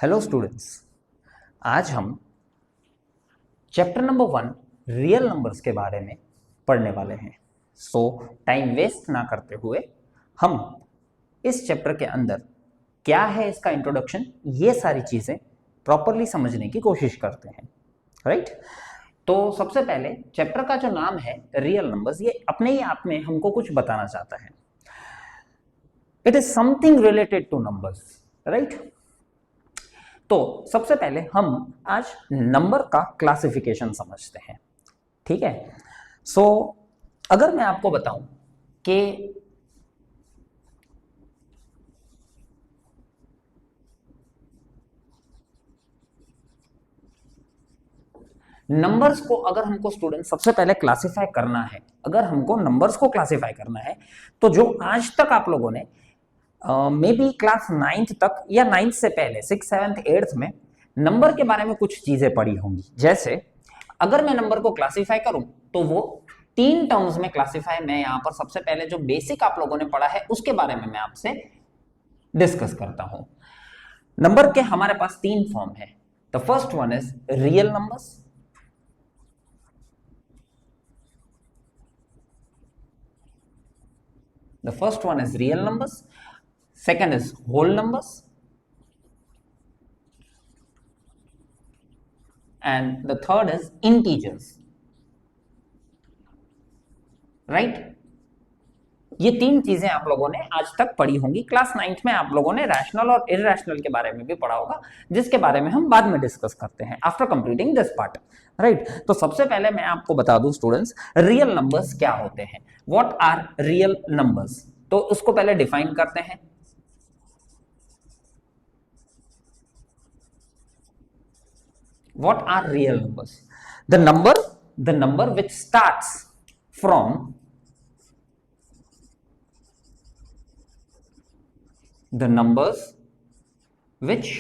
Hello students, आज हम chapter number 1 real numbers के बारे में पढ़ने वाले हैं। सो टाइम वेस्ट ना करते हुए हम इस चैप्टर के अंदर क्या है इसका इंट्रोडक्शन, ये सारी चीजें प्रॉपरली समझने की कोशिश करते हैं। राइट? तो सबसे पहले चैप्टर का जो नाम है रियल नंबर्स, ये अपने ही आप में हमको कुछ बताना चाहता है। It is something related two numbers, right? तो सबसे पहले हम आज नंबर का क्लासिफिकेशन समझते हैं। ठीक है? सो अगर मैं आपको बताऊं कि नंबर्स को अगर हमको स्टूडेंट सबसे पहले क्लासिफाई करना है, अगर हमको नंबर्स को क्लासिफाई करना है, तो जो आज तक आप लोगों ने मे बी क्लास 9th तक या 9th से पहले 6th 7th 8th में नंबर के बारे में कुछ चीजें पढ़ी होंगी। जैसे अगर मैं नंबर को क्लासिफाई करूं तो वो 3 टर्म्स में क्लासिफाई, मैं यहां पर सबसे पहले जो बेसिक आप लोगों ने पढ़ा है उसके बारे में मैं आपसे डिस्कस करता हूं। नंबर के हमारे पास 3 फॉर्म है। The first one is real numbers, the first one is real numbers, second is whole numbers, and the third is integers. Right? ये 3 चीजें आप लोगों ने आज तक पढ़ी होंगी। क्लास 9th में आप लोगों ने रैशनल और इरैशनल के बारे में भी पढ़ा होगा, जिसके बारे में हम बाद में डिस्कस करते हैं after completing this part. Right? तो सबसे पहले मैं आपको बता दूं स्टूडेंट्स, रियल नंबर्स क्या होते हैं। What are real numbers? तो उसको पहले डिफाइन करते हैं। What are real numbers? The number which starts from the numbers which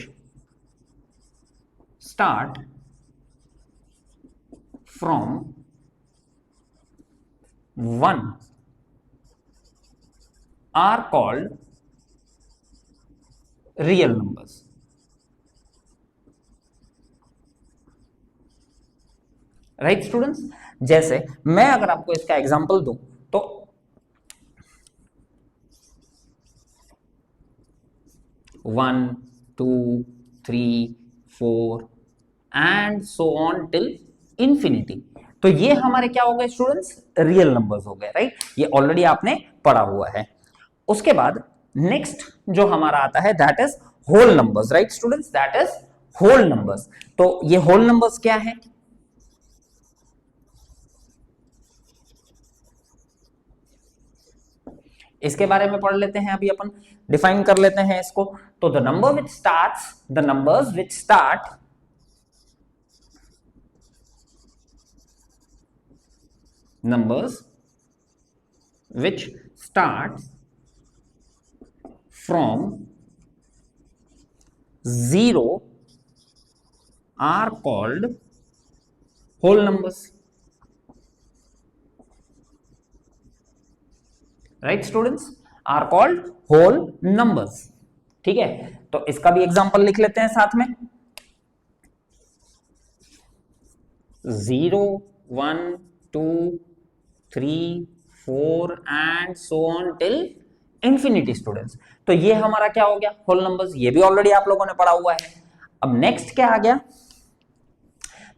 start from 1 are called real numbers. Right students? जैसे मैं अगर आपको इसका एग्जांपल दूं तो 1 2 3 4 and so on till infinity, तो ये हमारे क्या हो गए स्टूडेंट्स? रियल नंबर्स हो गए। राइट? ये ऑलरेडी आपने पढ़ा हुआ है। उसके बाद नेक्स्ट जो हमारा आता है that is whole numbers. Right students? That is whole numbers. तो ये होल नंबर्स क्या है? इसके बारे में पढ़ लेते हैं। अभी अपन डिफाइन कर लेते हैं इसको। तो the numbers which start from 0 are called whole numbers. Right students? Are called whole numbers. ठीक है? तो इसका भी एग्जांपल लिख लेते हैं साथ में। 0 1 2 3 4 and so on till infinity students. तो ये हमारा क्या हो गया? Whole numbers. ये भी ऑलरेडी आप लोगों ने पढ़ा हुआ है। अब नेक्स्ट क्या आ गया?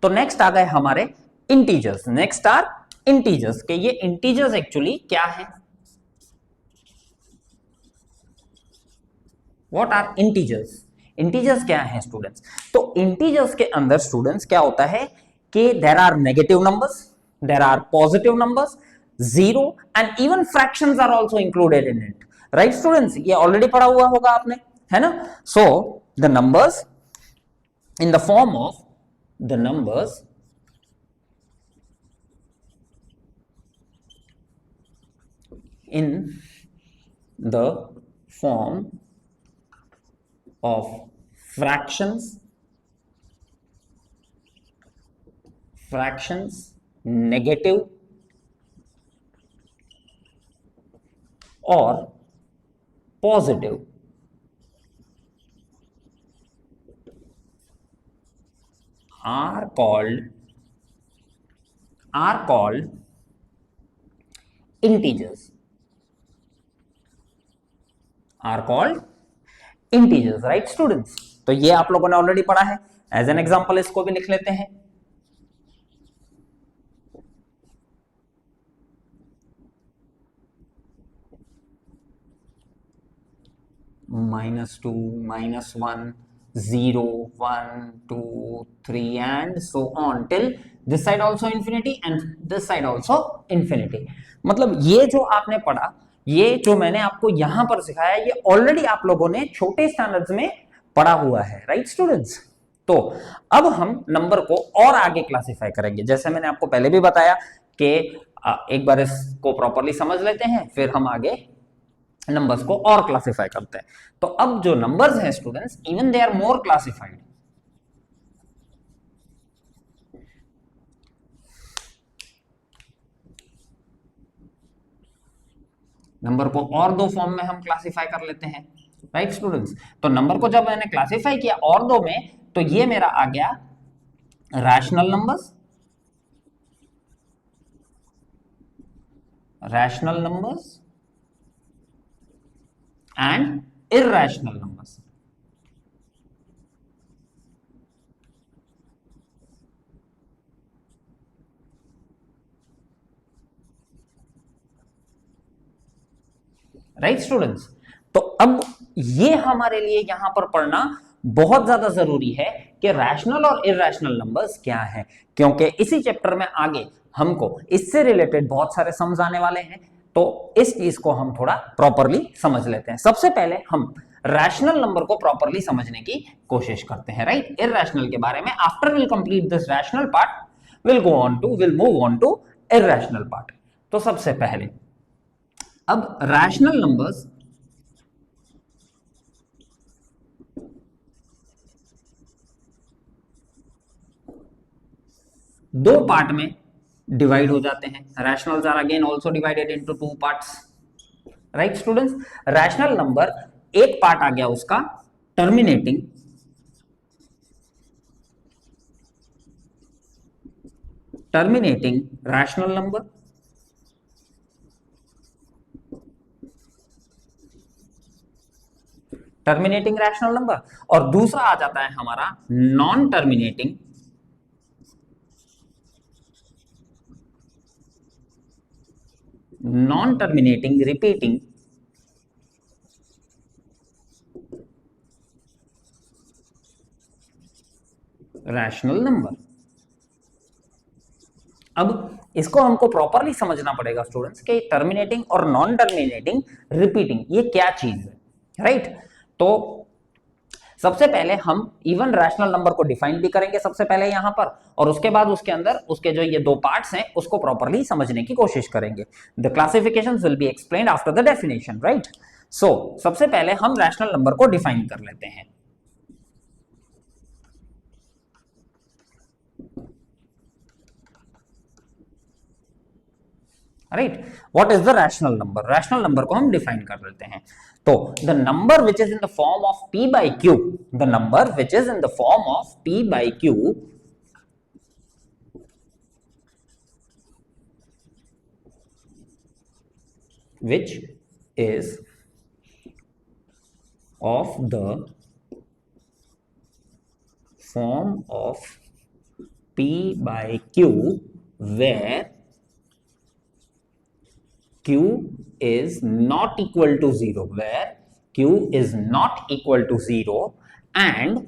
तो नेक्स्ट आ गए हमारे इंटीजर्स। Next are integers. के ये इंटीजर्स एक्चुअली क्या है? What are integers? इंटीजर्स क्या है स्टूडेंट्स? तो इंटीजर्स के अंदर स्टूडेंट्स क्या होता है कि there are negative numbers, there are positive numbers, zero and even fractions are also included in it. Right students? ये ऑलरेडी पढ़ा हुआ होगा आपने, है ना? So the numbers in the form of the numbers in the form of fractions, negative or positive, are called integers, are called integers, right students? तो ये आप लोगों ने ऑलरेडी पढ़ा है। एज एन एग्जांपल इसको भी लिख लेते हैं। -2, -1, 0, 1, 2, 3 and so on till this side also infinity and this side also infinity। मतलब ये जो आपने पढ़ा, ये जो मैंने आपको यहां पर सिखाया, ये ऑलरेडी आप लोगों ने छोटे स्टैंडर्ड्स में पढ़ा हुआ है, राइट स्टूडेंट्स? तो अब हम नंबर को और आगे क्लासिफाई करेंगे। जैसे मैंने आपको पहले भी बताया कि एक बार इसको प्रॉपरली समझ लेते हैं, फिर हम आगे नंबर्स को और क्लासिफाई करते हैं। तो अब जो नंबर्स हैं students, even they are more classified. Number को और दो फॉर्म में हम क्लासिफाई कर लेते हैं, राइट स्टूडेंट्स? तो नंबर को जब मैंने क्लासिफाई किया और दो में, तो ये मेरा आ गया rational numbers, and irrational numbers. Right students? तो अब ये हमारे लिए यहां पर पढ़ना बहुत ज्यादा जरूरी है कि रैशनल और इर्रेशनल नंबर्स क्या है, क्योंकि इसी चैप्टर में आगे हमको इससे रिलेटेड बहुत सारे सम्स आने वाले हैं। तो इस चीज को हम थोड़ा प्रॉपरली समझ लेते हैं। सबसे पहले हम रैशनल नंबर को प्रॉपरली समझने की कोशिश करते हैं, राइट? इर्रेशनल के बारे में after will complete this rational part, will move on to irrational part. तो सबसे पहले अब रैशनल नंबर्स दो पार्ट में डिवाइड हो जाते हैं। Rationals are again also divided into two parts, right students? Rational number एक पार्ट आ गया उसका terminating, rational number, terminating rational number, और दूसरा आ जाता है हमारा non terminating repeating rational number. अब इसको हमको प्रॉपरली समझना पड़ेगा स्टूडेंट्स कि टर्मिनेटिंग और नॉन टर्मिनेटिंग रिपीटिंग ये क्या चीज है, राइट? तो सबसे पहले हम इवन रैशनल नंबर को डिफाइन भी करेंगे सबसे पहले यहां पर, और उसके बाद उसके अंदर उसके जो ये दो पार्ट्स हैं उसको प्रॉपरली समझने की कोशिश करेंगे। The classifications will be explained after the definition, right? So सबसे पहले हम रैशनल नंबर को डिफाइन कर लेते हैं। Right? What is the rational number? Rational number को हम डिफाइन कर लेते हैं। तो the number which is in the form of p by q, the number which is in the form of p by q which is of the form of p by q where q is not equal to 0, where q is not equal to 0 and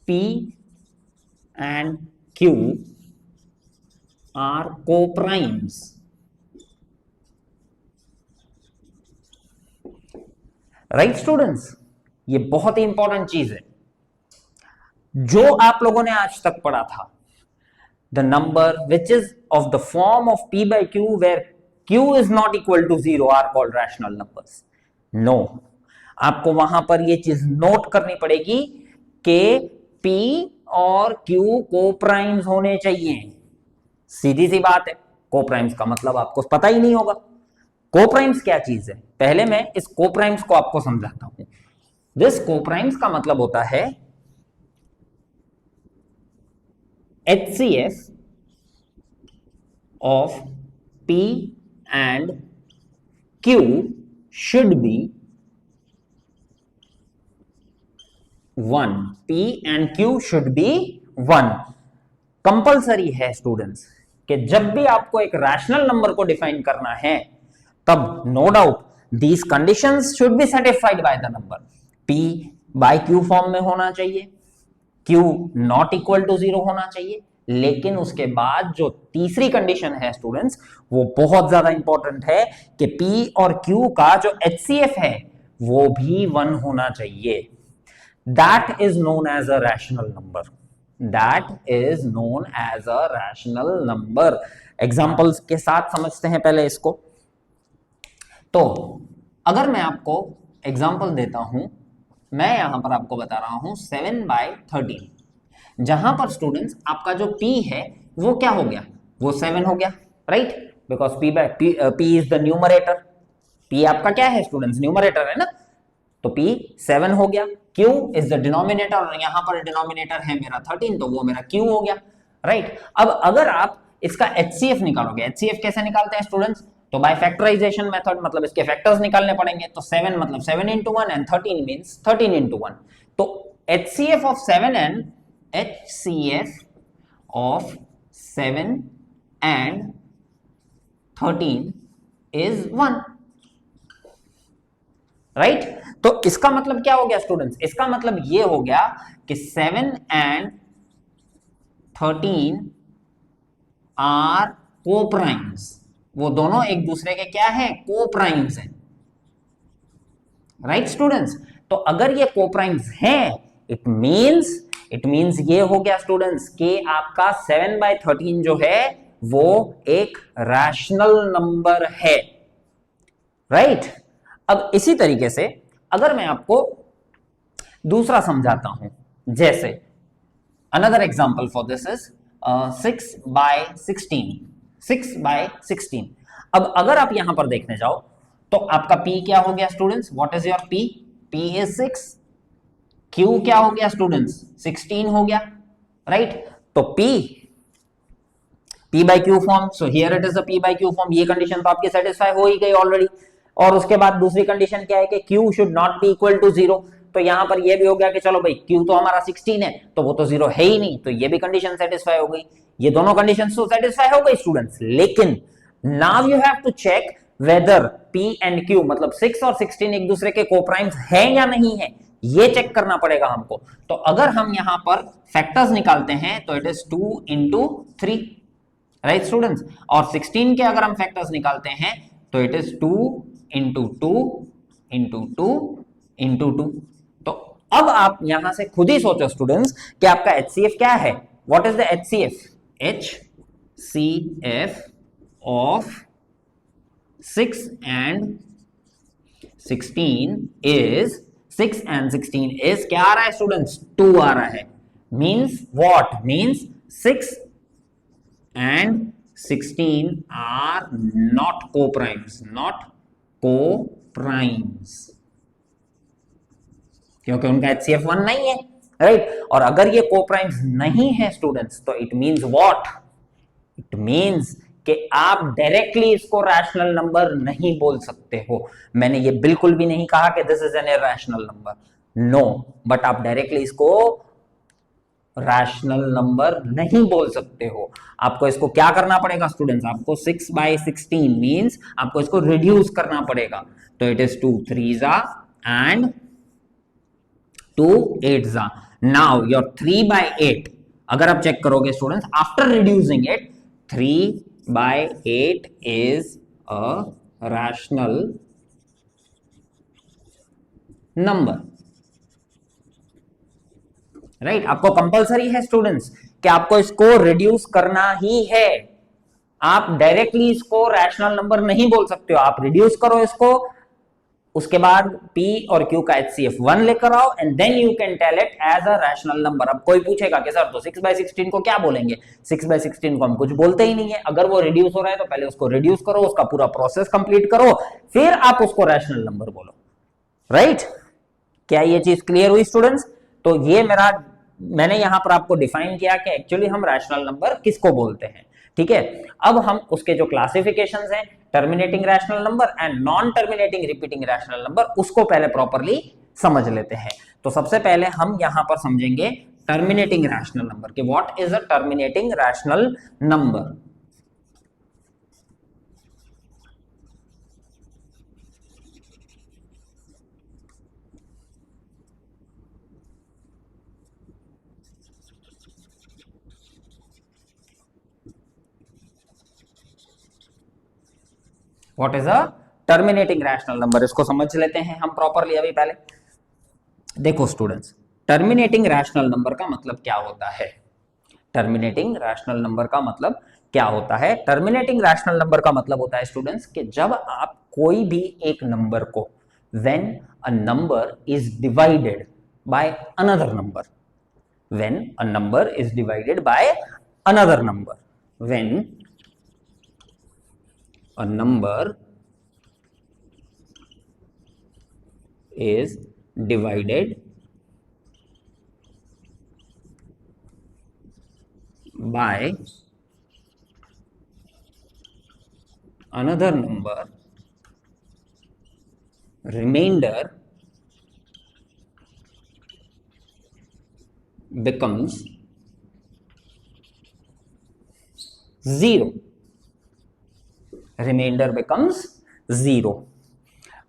p and q are co-primes। Right students? ये बहुत ही important चीज है जो आप लोगों ने आज तक पढ़ा था। The number which is of the form of p by q where q is not equal to 0 are called rational numbers। No, आपको वहां पर ये चीज नोट करनी पड़ेगी कि p और q को प्राइम्स होने चाहिए। सीधी सी बात है, को प्राइम्स का मतलब आपको पता ही नहीं होगा। को प्राइम्स क्या चीज है? पहले मैं इस को प्राइम्स को आपको समझाता हूं। दिस को प्राइम्स का मतलब होता है HCF of P and Q should be 1. P and Q should be 1. Compulsory है स्टूडेंट्स कि जब भी आपको एक रैशनल नंबर को डिफाइन करना है तब no doubt these conditions should be satisfied by the number. P by Q form में होना चाहिए, Q नॉट इक्वल टू 0 होना चाहिए. लेकिन उसके बाद जो तीसरी कंडीशन है स्टूडेंट्स वो बहुत ज्यादा इंपॉर्टेंट है कि P और Q का जो HCF है वो भी 1 होना चाहिए. That is known as a rational number. That is known as a rational number. Examples के साथ समझते हैं पहले इसको. तो अगर मैं आपको एग्जाम्पल देता हूं, मैं यहां पर आपको बता रहा हूं 7/13, जहां पर स्टूडेंट्स आपका जो P है वो क्या हो गया, वो 7 हो गया, right, because P is the numerator. P आपका क्या है स्टूडेंट्स, न्यूमरेटर है ना, तो P 7 हो गया. Q इज द डिनोमिनेटर और यहां पर डिनोमिनेटर है मेरा 13, तो वो मेरा Q हो गया, राइट. अब अगर आप इसका HCF निकालोगे, HCF कैसे निकालते हैं स्टूडेंट्स, तो बाय फैक्टराइजेशन मेथड, मतलब इसके फैक्टर्स निकालने पड़ेंगे. तो 7 मतलब 7 into 1 एंड 13 मींस 13 into 1. तो HCF of 7 and 13 is 1, right. तो इसका मतलब क्या हो गया स्टूडेंट्स, इसका मतलब ये हो गया कि 7 and 13 आर कोप्राइम्स. वो दोनों एक दूसरे के क्या है, कोप्राइम्स हैं, राइट स्टूडेंट्स. तो अगर ये कोप्राइम्स हैं, इट मींस ये हो गया स्टूडेंट्स कि आपका 7/13 जो है वो एक रैशनल नंबर है, राइट. अब इसी तरीके से अगर मैं आपको दूसरा समझाता हूं, जैसे another example for this is 6/16. अब अगर आप यहां पर देखने जाओ तो आपका P क्या हो गया students, what is your P? P is 6. Q क्या हो गया स्टूडेंट्स, 16 हो गया, राइट. तो P by Q form, so here it is a P by Q form. ये कंडीशन तो आपकी सेटिस्फाई हो ही गई ऑलरेडी. और उसके बाद दूसरी कंडीशन क्या है कि Q should not be equal to 0. तो यहां पर ये भी हो गया कि चलो भाई Q तो हमारा 16 है तो वो तो 0 है ही नहीं, तो ये भी कंडीशन सेटिस्फाई हो गई. ये दोनों कंडीशंस तो सेटिस्फाई हो गई स्टूडेंट्स. लेकिन now you have to check whether P and Q मतलब 6 और 16 एक दूसरे के कोप्राइम्स हैं या नहीं है, ये चेक करना पड़ेगा हमको. तो अगर हम यहां पर फैक्टर्स निकालते हैं तो it is 2 into 3, right students. और 16 के अगर हम फैक्टर्स निकालते हैं तो it is 2 into 2 into 2 into 2. तो अब आप यहां से खुद ही सोचो स्टूडेंट्स कि आपका HCF क्या है. What is the HCF? HCF of 6 and 16 is 6 and 16 is क्या आ रहा है स्टूडेंट्स, 2 आ रहा है. Means what, means 6 and 16 are not co-primes, not co-primes, क्योंकि उनका HCF 1 नहीं है, राइट. और अगर ये को-प्राइम्स नहीं है स्टूडेंट्स तो it means what, it means कि आप डायरेक्टली इसको रैशनल नंबर नहीं बोल सकते हो. मैंने ये बिल्कुल भी नहीं कहा कि this is an irrational number, no, but आप डायरेक्टली इसको रैशनल नंबर नहीं बोल सकते हो. आपको इसको क्या करना पड़ेगा स्टूडेंट्स, आपको 6/16 मींस आपको इसको रिड्यूस करना पड़ेगा. तो it is 2 3s and 2 8s. Now your 3/8 अगर आप चेक करोगे students after reducing it, 3/8 is a rational number, right. आपको कंपलसरी है स्टूडेंट्स कि आपको इसको रिड्यूस करना ही है. आप डायरेक्टली इसको रैशनल नंबर नहीं बोल सकते हो. आप रिड्यूस करो इसको, उसके बाद P और Q का HCF 1 लेकर आओ and then you can tell it as a rational number. अब कोई पूछेगा कि सर तो 6/16 को क्या बोलेंगे, 6/16 को हम कुछ बोलते ही नहीं है. अगर वो रिड्यूस हो रहा है तो पहले उसको रिड्यूस करो, उसका पूरा प्रोसेस कंप्लीट करो, फिर आप उसको रैशनल नंबर बोलो, राइट. क्या ये चीज क्लियर हुई स्टूडेंट्स? तो ये मेरा मैंने यहां पर आपको डिफाइन किया कि एक्चुअली हम रैशनल नंबर किसको बोलते हैं, ठीक है। अब हम उसके जो क्लासिफिकेशंस हैं, terminating rational number and non terminating repeating rational number, उसको पहले प्रॉपरली समझ लेते हैं। तो सबसे पहले हम यहां पर समझेंगे टर्मिनेटिंग रैशनल नंबर कि what is a terminating rational number. What is a terminating rational number, इसको समझ लेते हैं हम प्रॉपरली अभी पहले। देखो स्टूडेंट्स, टर्मिनेटिंग रैशनल नंबर का मतलब क्या होता है? टर्मिनेटिंग रैशनल नंबर का मतलब क्या होता है? टर्मिनेटिंग रैशनल नंबर का मतलब होता है स्टूडेंट्स कि जब आप कोई भी एक नंबर को, when a number is divided by another number, when a number is divided by another number, when a number is divided by another number, remainder becomes 0, remainder becomes 0।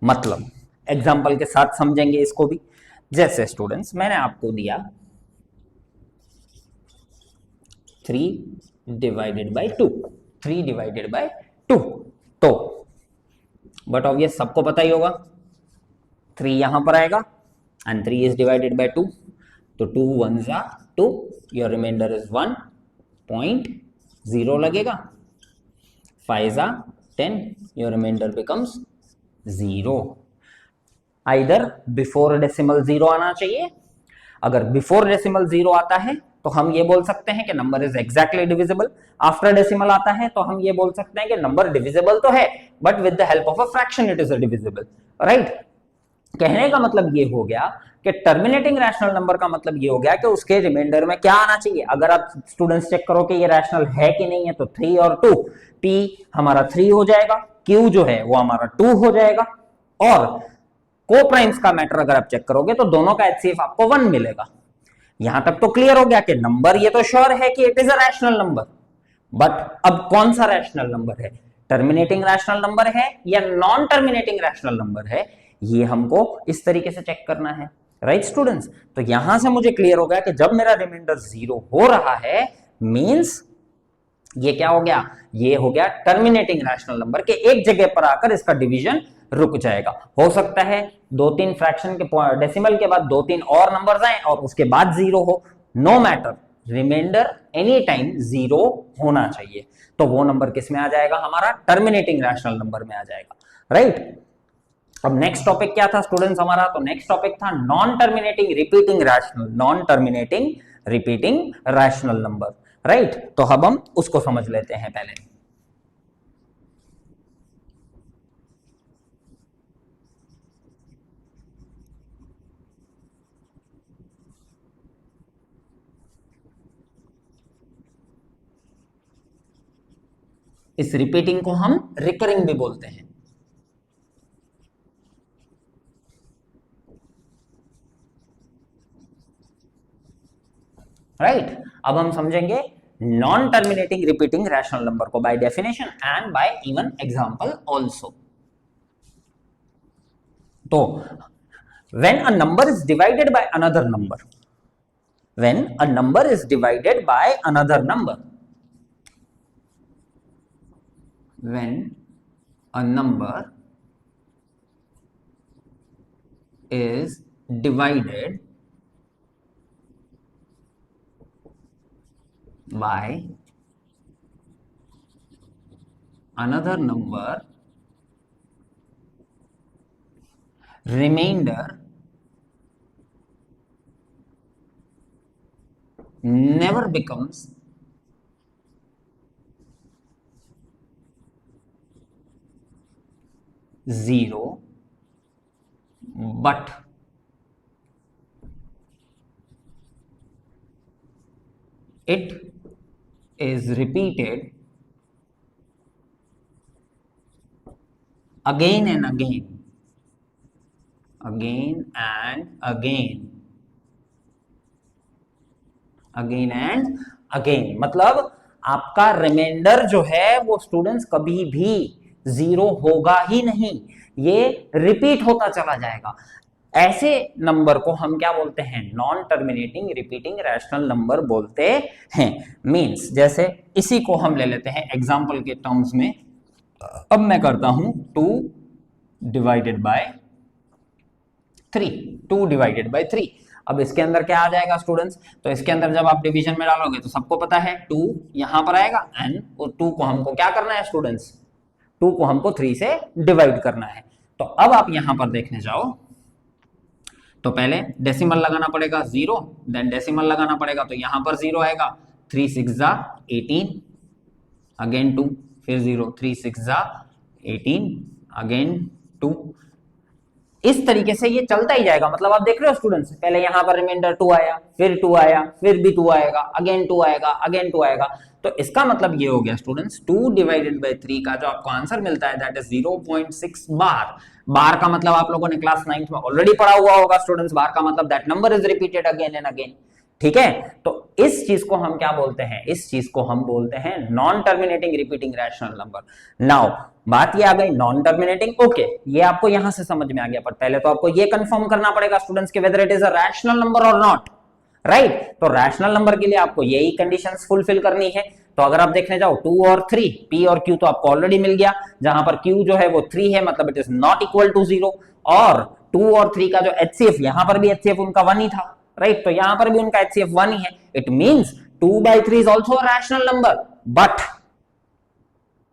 मतलब एग्जाम्पल के साथ समझेंगे इसको भी। जैसे स्टूडेंट्स मैंने आपको दिया 3 डिवाइडेड बाई 2, 3 डिवाइडेड बाई 2, तो बट ऑब्वियस सबको पता ही होगा 3 यहां पर आएगा एंड 3 इज डिवाइडेड बाई 2, तो 2 1s are 2, your reminder is 1.0 लगेगा, 5s are 10, your remainder becomes 0। Either before decimal 0 आना चाहिए, अगर बिफोर डेसिमल 0 आता है तो हम ये बोल सकते हैं कि number is exactly divisible, after decimal आता है तो हम ये बोल सकते हैं कि नंबर डिविजिबल तो है but with the help of a fraction it is divisible, right. कहने का मतलब ये हो गया कि टर्मिनेटिंग रैशनल नंबर का मतलब ये हो गया कि उसके रिमाइंडर में क्या आना चाहिए। अगर आप स्टूडेंट्स चेक करो कि ये रैशनल है कि नहीं है, तो 3 और 2, p हमारा 3 हो जाएगा, q जो है वो हमारा 2 हो जाएगा, और कोप्राइम्स का मैटर अगर आप चेक करोगे तो दोनों का एचसीएफ आपको 1 मिलेगा। यहां तक तो क्लियर हो गया कि नंबर ये तो श्योर है कि it is a rational number, but अब कौन सा रैशनल नंबर है, टर्मिनेटिंग रैशनल नंबर है या नॉन टर्मिनेटिंग रैशनल नंबर है, ये हमको इस तरीके से चेक करना है, राइट स्टूडेंट्स। तो यहां से मुझे क्लियर हो गया कि जब मेरा रिमाइंडर 0 हो रहा है मींस ये क्या हो गया, ये हो गया टर्मिनेटिंग रैशनल नंबर के एक जगह पर आकर इसका डिवीजन रुक जाएगा। हो सकता है 2-3 फ्रैक्शन के डेसिमल के बाद 2-3 और नंबर्स आए और उसके बाद 0 हो, no matter, remainder any time 0 होना चाहिए। तो वो नंबर किस में आ जाएगा, हमारा टर्मिनेटिंग रैशनल नंबर में आ जाएगा, राइट। अब नेक्स्ट टॉपिक क्या था स्टूडेंट्स हमारा, तो नेक्स्ट टॉपिक था non terminating repeating rational, non terminating repeating rational number, right. तो अब हम उसको समझ लेते हैं पहले। इस रिपीटिंग को हम रिकरिंग भी बोलते हैं, राइट। अब हम समझेंगे non terminating repeating rational number को by definition and by even example also. तो when a number is divided by another number, when a number is divided by another number, when a number is divided by another number, remainder never becomes 0 but it is repeated again and again, again and again, again and again, मतलब आपका reminder जो है वो students कभी भी zero होगा ही नहीं, ये रिपीट होता चला जाएगा। ऐसे नंबर को हम क्या बोलते हैं? Non terminating repeating rational number बोलते हैं। मींस जैसे इसी को हम ले लेते हैं एग्जांपल के टर्म्स में। अब मैं करता हूं 2 डिवाइडेड बाय 3, 2 डिवाइडेड बाय 3। अब इसके अंदर क्या आ जाएगा स्टूडेंट्स? तो इसके अंदर जब आप डिवीजन में डालोगे तो सबको पता है 2 यहां पर आएगा, एंड 2 को हमको क्या करना है स्टूडेंट्स? 2 को हमको 3 से डिवाइड करना है। तो अब आप यहां पर देखने जाओ तो पहले डेसिमल लगाना पड़ेगा 0, देन डेसिमल लगाना पड़ेगा तो यहां पर 0 आएगा। 3 6 जा 18, अगेन 2, फिर 0, 3 6 जा 18, अगेन 2। इस तरीके से ये चलता ही जाएगा। मतलब आप देख रहे हो स्टूडेंट्स, पहले यहां पर रिमाइंडर 2 आया, फिर 2 आया, फिर भी 2 आएगा, अगेन 2 आएगा, अगेन 2 आएगा। तो इसका मतलब ये हो गया स्टूडेंट्स 2 डिवाइडेड बाय 3 का जो आपको आंसर मिलता है दैट इज 0.6 बार। बार का मतलब आप लोगों ने क्लास 9th में ऑलरेडी पढ़ा हुआ होगा स्टूडेंट्स। बार का मतलब that number is repeated again and again. ठीक है, तो इस चीज को हम क्या बोलते हैं? इस चीज को हम बोलते हैं non terminating repeating rational number. Now बात ये आ गई नॉन टर्मिनेटिंग, ओके, ये आपको यहां से समझ में आ गया, पर पहले तो आपको ये कंफर्म करना पड़ेगा स्टूडेंट्स के whether it is a rational number और नॉट, राइट? तो रैशनल नंबर के लिए आपको यही कंडीशंस फुलफिल करनी है। तो अगर आप देखने जाओ 2 और 3, P और Q तो आपको ऑलरेडी मिल गया, जहां पर Q जो है वो 3 है, मतलब it is not equal to 0, और 2 और 3 का जो HCF, यहां पर भी HCF उनका 1 ही था, राइट? तो यहां पर भी उनका HCF 1 ही है। It means 2/3 is also a rational number,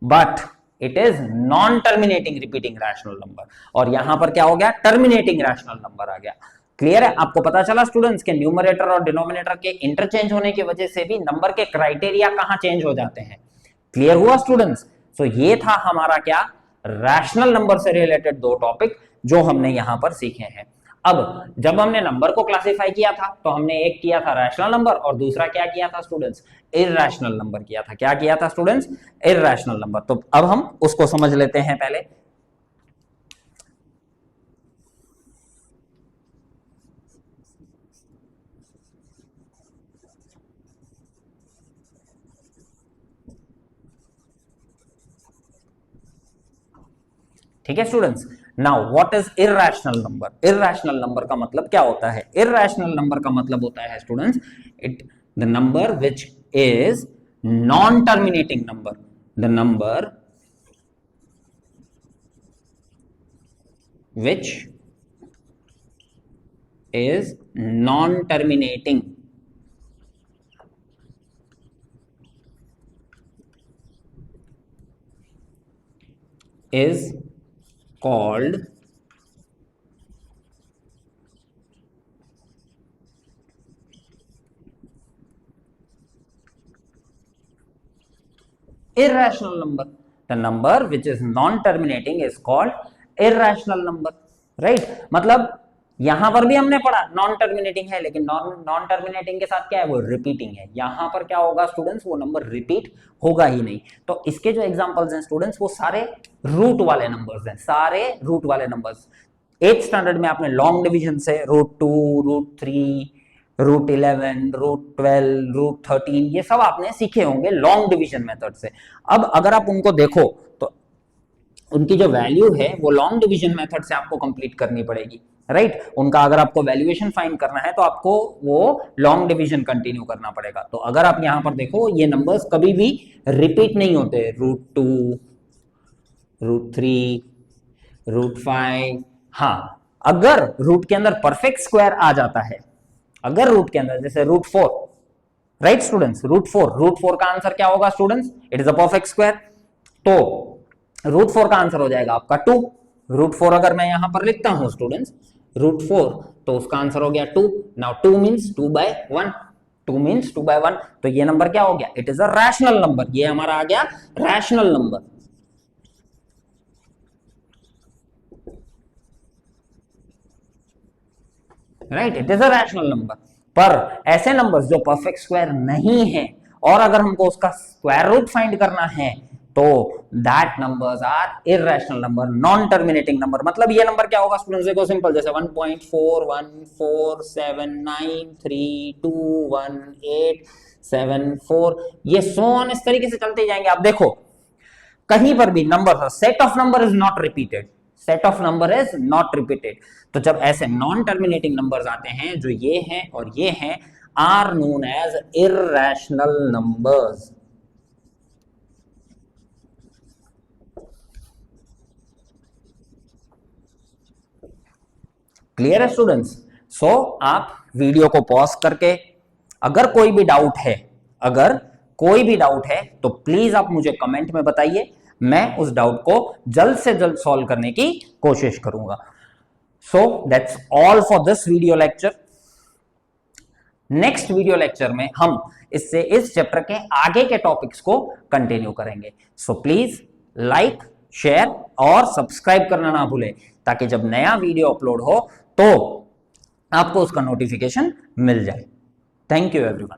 but it is non terminating repeating rational number. और यहां पर क्या हो गया? टर्मिनेटिंग रैशनल नंबर आ गया। क्लियर है? आपको पता चला स्टूडेंट्स के न्यूमरेटर और डिनोमिनेटर के इंटरचेंज होने की वजह से भी नंबर के क्राइटेरिया कहां चेंज हो जाते हैं। क्लियर हुआ स्टूडेंट्स? सो ये था हमारा क्या? रैशनल नंबर से रिलेटेड 2 टॉपिक जो हमने यहां पर सीखे हैं। अब जब हमने नंबर को क्लासिफाई किया था तो हमने एक किया था रैशनल नंबर और दूसरा क्या किया था स्टूडेंट्स? इरैशनल नंबर किया था। क्या किया था स्टूडेंट्स? Irrational number. तो अब हम उसको समझ लेते हैं पहले। ठीक है students, now what is irrational number? Irrational number का मतलब क्या होता है? इरैशनल नंबर का मतलब होता है students it the number which is non terminating number, the number which is non-terminating is called irrational number. The number which is non-terminating is called irrational number, right? मतलब यहां पर भी हमने पढ़ा नॉन टर्मिनेटिंग है, लेकिन नॉन टर्मिनेटिंग के साथ क्या है? वो रिपीटिंग है। यहां पर क्या होगा स्टूडेंट्स? वो नंबर रिपीट होगा ही नहीं। तो इसके जो एग्जांपल्स हैं स्टूडेंट्स वो सारे रूट वाले नंबर्स हैं, सारे रूट वाले नंबर्स। 8th स्टैंडर्ड में आपने लॉन्ग डिवीजन से √2, √3, √11, √12, √13 ये सब आपने सीखे होंगे लॉन्ग डिवीजन मेथड से। अब अगर आप उनको देखो तो उनकी जो वैल्यू है वो लॉन्ग डिवीजन मेथड से आपको कंप्लीट करनी पड़ेगी, राइट? उनका अगर आपको वैल्यूएशन फाइंड करना है तो आपको वो लॉन्ग डिवीजन कंटिन्यू करना पड़ेगा। तो अगर आप यहां पर देखो ये नंबर्स कभी भी रिपीट नहीं होते। √2, √3, √5, हाँ, अगर रूट के अंदर परफेक्ट स्क्वायर आ जाता है, अगर रूट के अंदर जैसे √4, राइट स्टूडेंट्स? √4 का आंसर क्या होगा students? It is a perfect square. तो √4 का आंसर हो जाएगा आपका 2। √4 अगर मैं यहां पर लिखता हूं स्टूडेंट्स √4 तो उसका आंसर हो गया 2। Now 2 means 2/1, 2 means 2/1। तो ये नंबर क्या हो गया? It is a rational number. ये हमारा आ गया rational number, right? It is a rational number. पर ऐसे नंबर्स जो परफेक्ट स्क्वायर नहीं है और अगर हमको उसका स्क्वायर रूट फाइंड करना है तो that numbers are irrational number, non terminating number. मतलब ये नंबर क्या होगा स्टूडेंट्स, देखो सिंपल, जैसे 1.41479321874, ये सो ऑन इस तरीके से चलते जाएंगे। आप देखो कहीं पर भी number, set of number is not repeated, set of number is not repeated. तो जब ऐसे नॉन टर्मिनेटिंग नंबर्स आते हैं जो ये हैं और ये हैं, are known as irrational numbers. Clear है स्टूडेंट्स? सो आप वीडियो को पॉज करके अगर कोई भी डाउट है, अगर कोई भी डाउट है तो प्लीज आप मुझे कमेंट में बताइए, मैं उस डाउट को जल्द से जल्द सॉल्व करने की कोशिश करूंगा। So that's all for this video lecture. Next video lecture में हम इससे इस चैप्टर के आगे के टॉपिक्स को कंटिन्यू करेंगे। सो प्लीज लाइक, शेयर और सब्सक्राइब करना ना भूलें, ताकि जब नया वीडियो अपलोड हो तो आपको उसका नोटिफिकेशन मिल जाए। Thank you everyone.